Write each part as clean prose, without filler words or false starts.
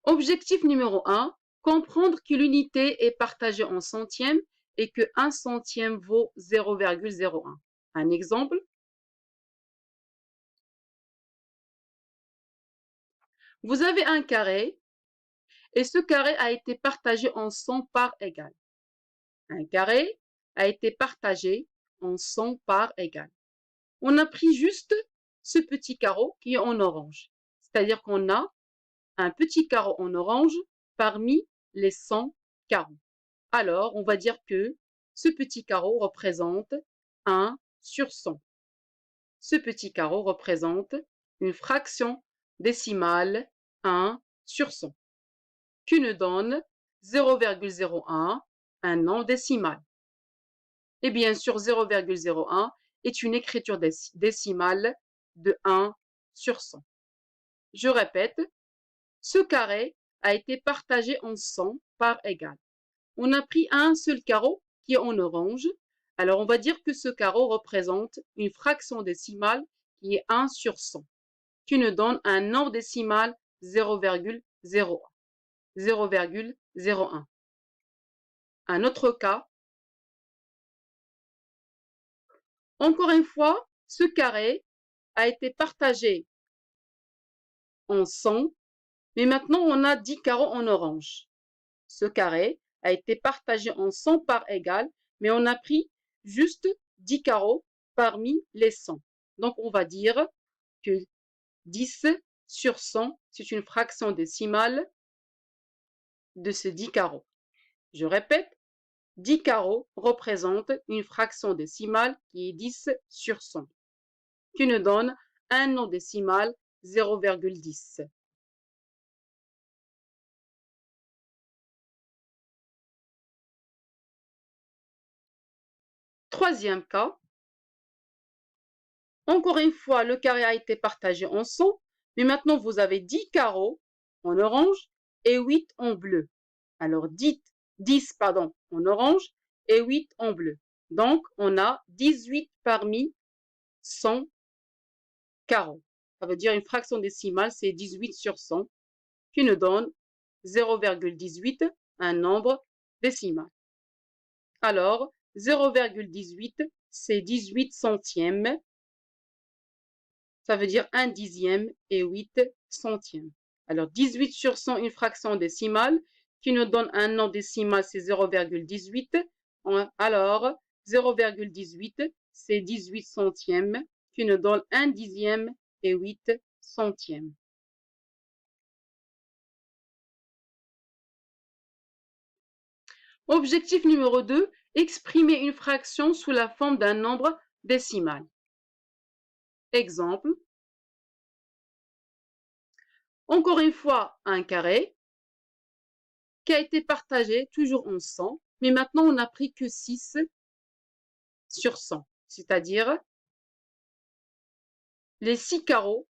Objectif numéro 1, comprendre que l'unité est partagée en centièmes et que 1 centième vaut 0,01. Un exemple, vous avez un carré et ce carré a été partagé en 100 parts égales. Un carré a été partagé en 100 parts égales. On a pris juste ce petit carreau qui est en orange. C'est-à-dire qu'on a un petit carreau en orange parmi les 100 carreaux. Alors, on va dire que ce petit carreau représente 1 sur 100. Ce petit carreau représente une fraction décimale 1 sur 100, qui nous donne 0,01, un nombre décimal. Et bien sûr, 0,01 est une écriture décimale de 1 sur 100. Je répète, ce carré a été partagé en 100 parts égales. On a pris un seul carreau qui est en orange. Alors, on va dire que ce carreau représente une fraction décimale qui est 1 sur 100, qui nous donne un nombre décimal 0,01. 0,01. Un autre cas, encore une fois, ce carré a été partagé en 100, mais maintenant on a 10 carreaux en orange. Ce carré a été partagé en 100 parts égales, mais on a pris juste 10 carreaux parmi les 100. Donc on va dire que 10 sur 100, c'est une fraction décimale de ces 10 carreaux. Je répète, 10 carreaux représentent une fraction décimale qui est 10 sur 100, qui nous donne un nombre décimal 0,10. Troisième cas, encore une fois, le carré a été partagé en 100, mais maintenant vous avez 10 carreaux en orange et 8 en bleu. Alors 10 en orange et 8 en bleu. Donc on a 18 parmi 100 carreaux. Ça veut dire une fraction décimale, c'est 18 sur 100, qui nous donne 0,18, un nombre décimal. Alors 0,18, c'est 18 centièmes. Ça veut dire 1 dixième et 8 centièmes. Alors 18 sur 100, une fraction décimale, qui nous donne un nombre décimal, c'est 0,18. Alors 0,18, c'est 18 centièmes, qui nous donne 1 dixième et 8 centièmes. Objectif numéro 2, exprimer une fraction sous la forme d'un nombre décimal. Exemple, encore une fois, un carré qui a été partagé toujours en 100, mais maintenant on n'a pris que 6 sur 100, c'est-à-dire les 6 carreaux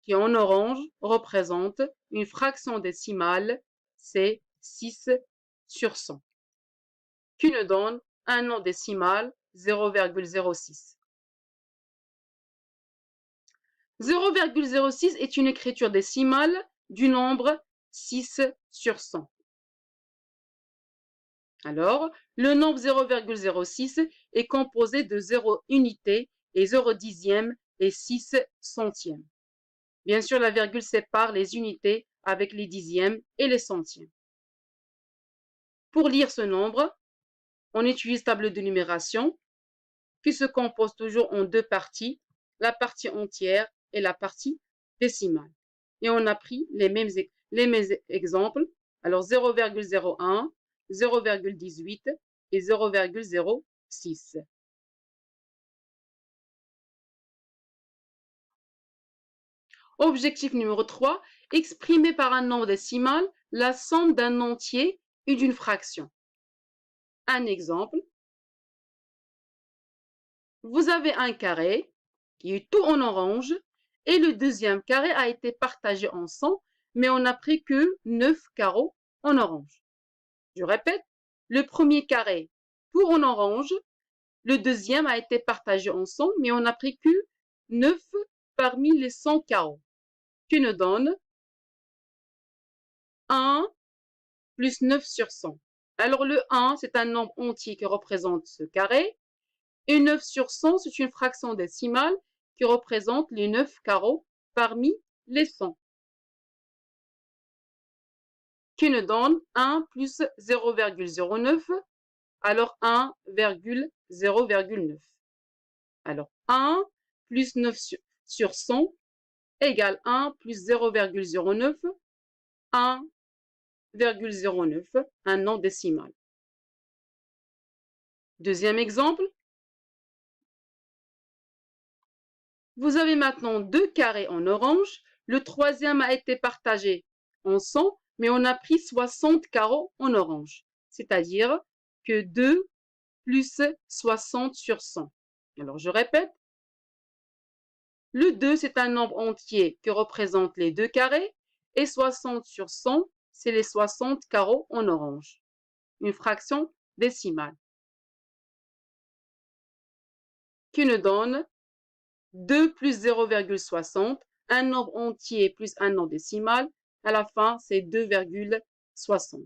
qui en orange représentent une fraction décimale, c'est 6 sur 100, qui nous donne un nombre décimal 0,06. 0,06 est une écriture décimale du nombre 6 sur 100. Alors, le nombre 0,06 est composé de 0 unités et 0 dixième et 6 centièmes. Bien sûr, la virgule sépare les unités avec les dixièmes et les centièmes. Pour lire ce nombre, on utilise table de numération qui se compose toujours en deux parties, la partie entière et la partie décimale. Et on a pris les mêmes exemples. Alors 0,01, 0,18 et 0,06. Objectif numéro 3, exprimer par un nombre décimal la somme d'un entier et d'une fraction. Un exemple, vous avez un carré qui est tout en orange et le deuxième carré a été partagé en 100, mais on n'a pris que 9 carreaux en orange. Je répète, le premier carré tout en orange, le deuxième a été partagé en 100, mais on n'a pris que 9 parmi les 100 carreaux, qui nous donne 1 plus 9 sur 100. Alors le 1, c'est un nombre entier qui représente ce carré. Et 9 sur 100, c'est une fraction décimale qui représente les 9 carreaux parmi les 100. Qui nous donne 1 plus 0,09, alors 1,0,9. Alors 1 plus 9 sur 100 égale 1 plus 0,09, 1,09, un nombre décimal. Deuxième exemple. Vous avez maintenant deux carrés en orange. Le troisième a été partagé en 100, mais on a pris 60 carreaux en orange. C'est-à-dire que 2 plus 60 sur 100. Alors, je répète. Le 2, c'est un nombre entier qui représente les deux carrés. Et 60 sur 100, c'est les 60 carreaux en orange. Une fraction décimale. Qui nous donne 2 plus 0,60, un nombre entier plus un nombre décimal. À la fin, c'est 2,60.